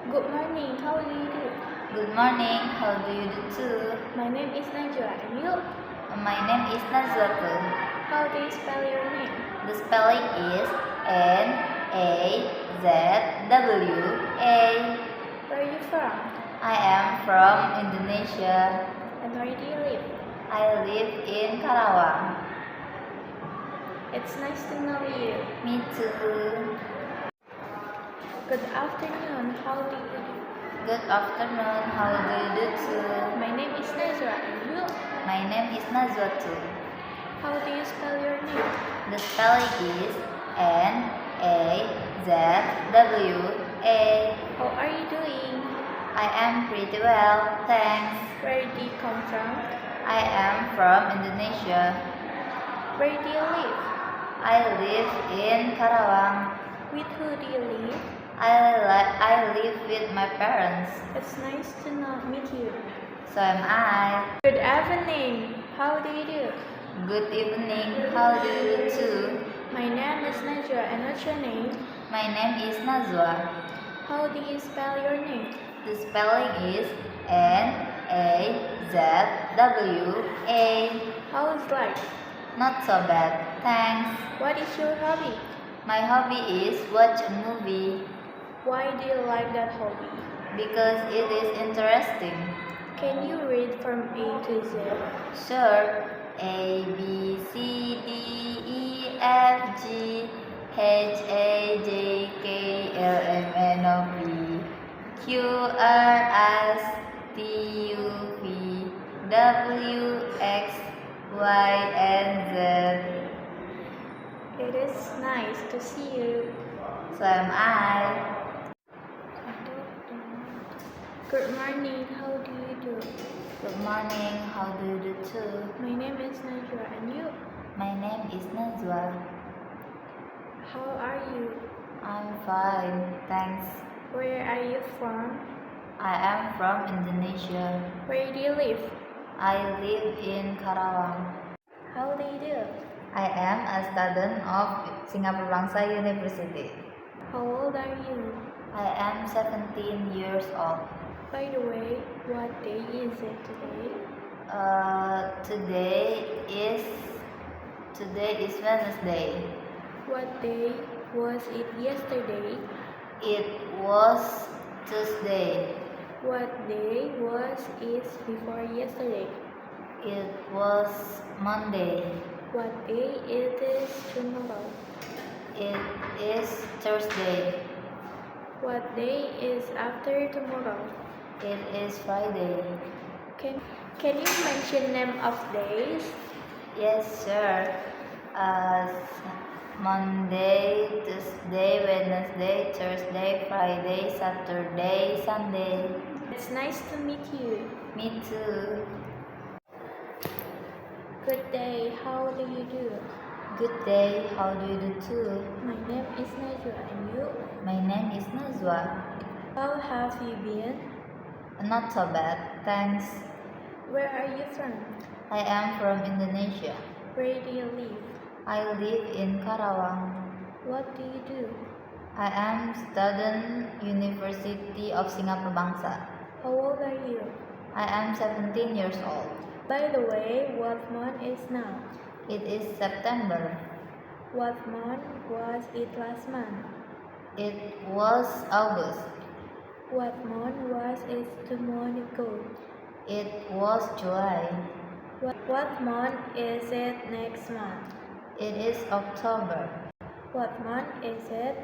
Good morning, how do you do? Good morning, how do you do too? My name is Najwa, and you? My name is Nazwatu. How do you spell your name? The spelling is Nazwa. Where are you from? I am from Indonesia. And where do you live? I live in Karawang. It's nice to know you. Me too. Good afternoon, how do you do? Good afternoon, how do you do too? My name is Najwa, and you? My name is Nazwatu. How do you spell your name? The spelling is Nazwa. How are you doing? I am pretty well, thanks. Where do you come from? I am from Indonesia. Where do you live? I live in Karawang. With who do you live? I live with my parents. It's nice to meet you. So am I. Good evening, how do you do? Good evening, how do you do too? My name is Najwa, and what's your name? My name is Nazwa. How do you spell your name? The spelling is Nazwa. How is life? Not so bad, thanks. What is your hobby? My hobby is watch a movie Why do you like that hobby? because it is interesting. Can you read from A to Z? Sure. A, B, C, D, E, F, G, H, A, J, K, L, M, N, O, P, Q, R, S, T, U, V, W, X, Y, and Z. It is nice to see you. So am I. Good morning, how do you do? Good morning, how do you do too? My name is Najwa, and you? My name is Nazwa. How are you? I'm fine, thanks. Where are you from? I am from Indonesia. Where do you live? I live in Karawang. How do you do? I am a student of Singapore Bangsa University. How old are you? I am 17 years old. By the way, what day is it today? Today is Wednesday. What day was it yesterday? It was Tuesday. What day was it before yesterday? It was Monday. What day it is tomorrow? It is Thursday. What day is after tomorrow? It is Friday. Can you mention name of days? Yes, sir. Monday, Tuesday, Wednesday, Thursday, Friday, Saturday, Sunday. It's nice to meet you. Me too. Good day, how do you do? Good day, how do you do too? My name is Najwa, and you? My name is Nazwa. How have you been? Not so bad, thanks. Where are you from? I am from Indonesia. Where do you live? I live in Karawang. What do you do? I am student University of Singapore Bangsa. How old are you? I am 17 years old. By the way, what month is now? It is September. What month was it last month? It was August. What month was it 2 months ago? It was July. What month is it next month? It is October. What month is it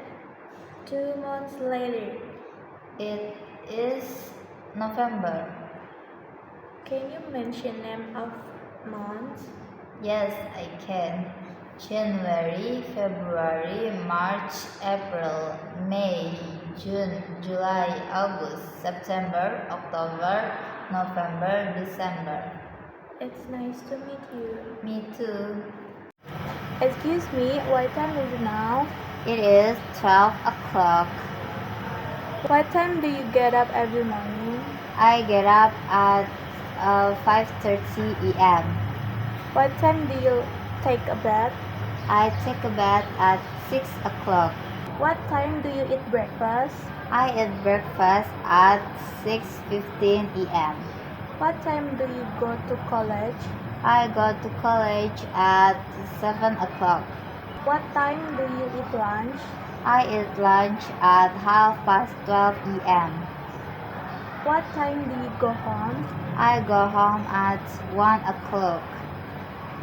2 months later? It is November. Can you mention name of months? Yes, I can. January, February, March, April, May, June, July, August, September, October, November, December. It's nice to meet you. Me too. Excuse me, what time is it now? It is 12 o'clock. What time do you get up every morning? I get up at 5:30 a.m. What time do you take a bath? I take a bath at 6 o'clock. What time do you eat breakfast? I eat breakfast at 6:15 a.m. What time do you go to college? I go to college at 7 o'clock. What time do you eat lunch? I eat lunch at 12:30 a.m. What time do you go home? I go home at 1 o'clock.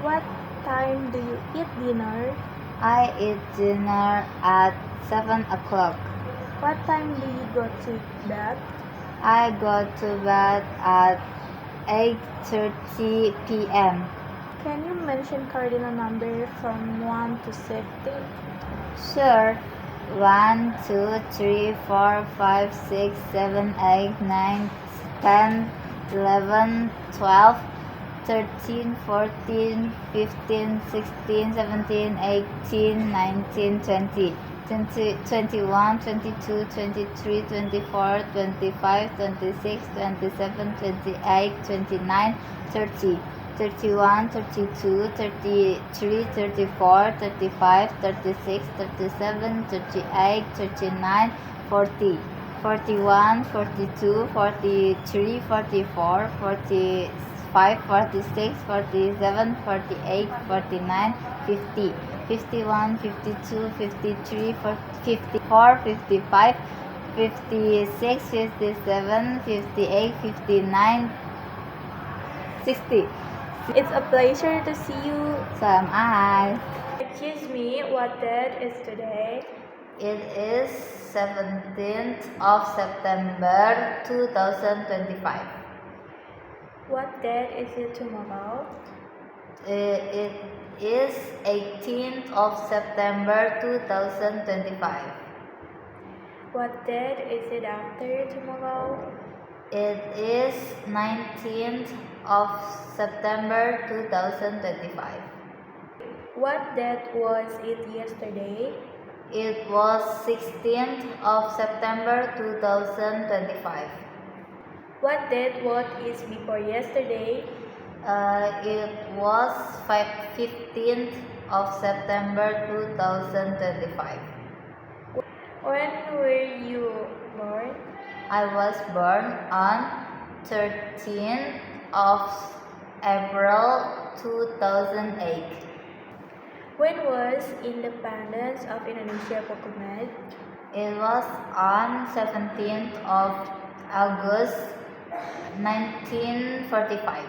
What time do you eat dinner? I eat dinner at 7 o'clock. What time do you go to bed? I go to bed at 8:30 p.m. Can you mention cardinal number from 1 to 60? Sure. 1, 2, 3, 4, 5, 6, 7, 8, 9, 10, 11, 12, 13, 14, 15, 16, 17, 18, 19, 20, 21, 22, 23, 24, 25, 26, 27, 28, 29, 30, 31, 32, 33, 34, 35, 36, 37, 38, 39, 40, 41, 42, 43, 44, 45, 46, 47, 48, 49, 50, 51, 52, 53, 54, 55, 56, 57, 58, 59, 60. It's a pleasure to see you. So am I. Excuse me, what date is today? It is 17th of September 2025. What date is it tomorrow? It is 18th of September 2025. What date is it after tomorrow? It is 19th of September 2025. What date was it yesterday? It was 16th of September 2025. What date what is before yesterday? It was 15th of September 2025. When were you born? I was born on 13th of April 2008. When was independence of Indonesia proclaimed? It was on 17th of August 1945.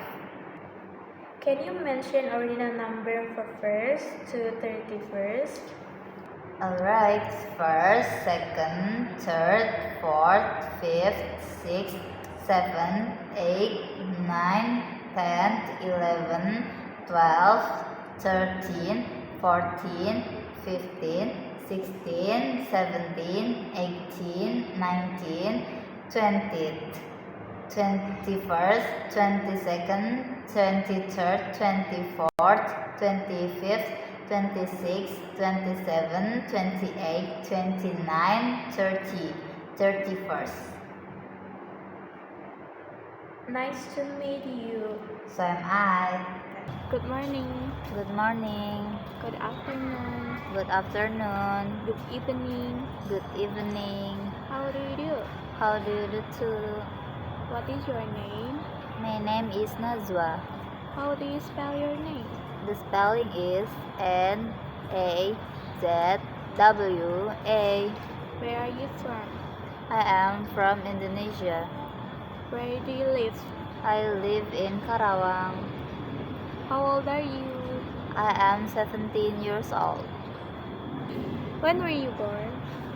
Can you mention ordinal number for 1st to 31st? Alright, first, second, third, fourth, fifth, sixth, seventh, eighth, ninth, 10th, 11th, 12th, 13th, 14th, 15th, 16th, 17th, 18th, 19th, 20th, 21st, 22nd, 23rd, 24th, 25th, 26, 27, 28, 29, 30, 31st. Nice to meet you. So am I. Good morning. Good morning. Good afternoon. Good afternoon. Good evening. Good evening. How do you do? How do you do too? What is your name? My name is Nazwa. How do you spell your name? The spelling is Nazwa. Where are you from? I am from Indonesia. Where do you live? I live in Karawang. How old are you? I am 17 years old. When were you born?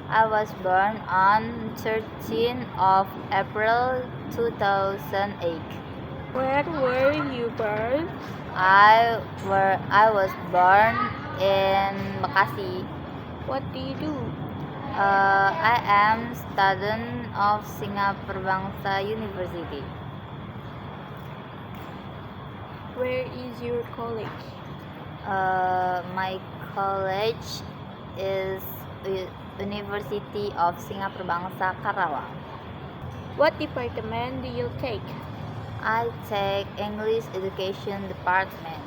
I was born on 13th of April 2008. Where were you born? I was born in Bekasi. What do you do? I am student of Singapura Bangsa University. Where is your college? My college is University of Singapura Bangsa Karawang. What department do you take? I take English Education Department.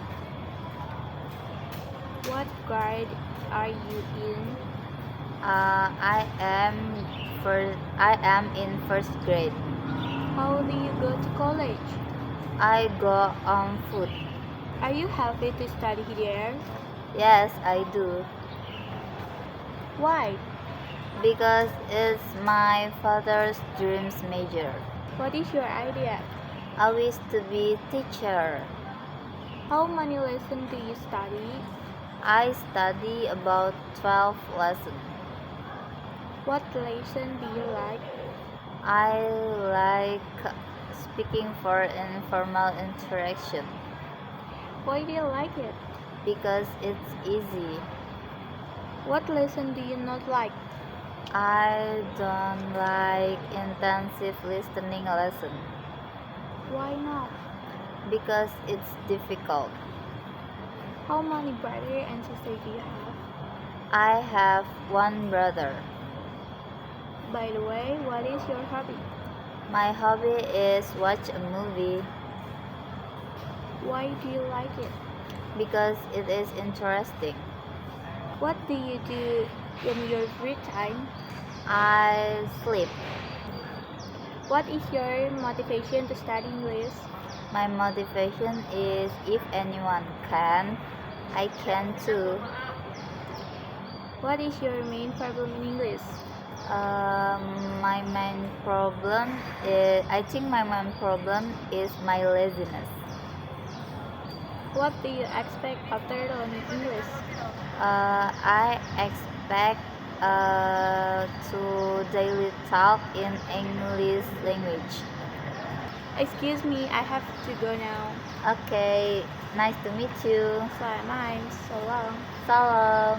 What grade are you in? I am in first grade. How do you go to college? I go on foot. Are you happy to study there? Yes, I do. Why? Because it's my father's dreams major. What is your idea? I wish to be teacher. How many lessons do you study? I study about 12 lessons. What lesson do you like? I like speaking for informal interaction Why do you like it? because it's easy. What lesson do you not like? I don't like intensive listening lesson Why not? because it's difficult. How many brothers and sisters do you have? I have one brother. By the way, what is your hobby? My hobby is watch a movie Why do you like it? because it is interesting. What do you do in your free time? I sleep. What is your motivation to study English? My motivation is if anyone can, I can too. What is your main problem in English? My main problem is, I think my main problem is my laziness. What do you expect after learning English? I expect to daily talk in English language. Excuse me, I have to go now. Okay, nice to meet you. Salamat, so long. Salam.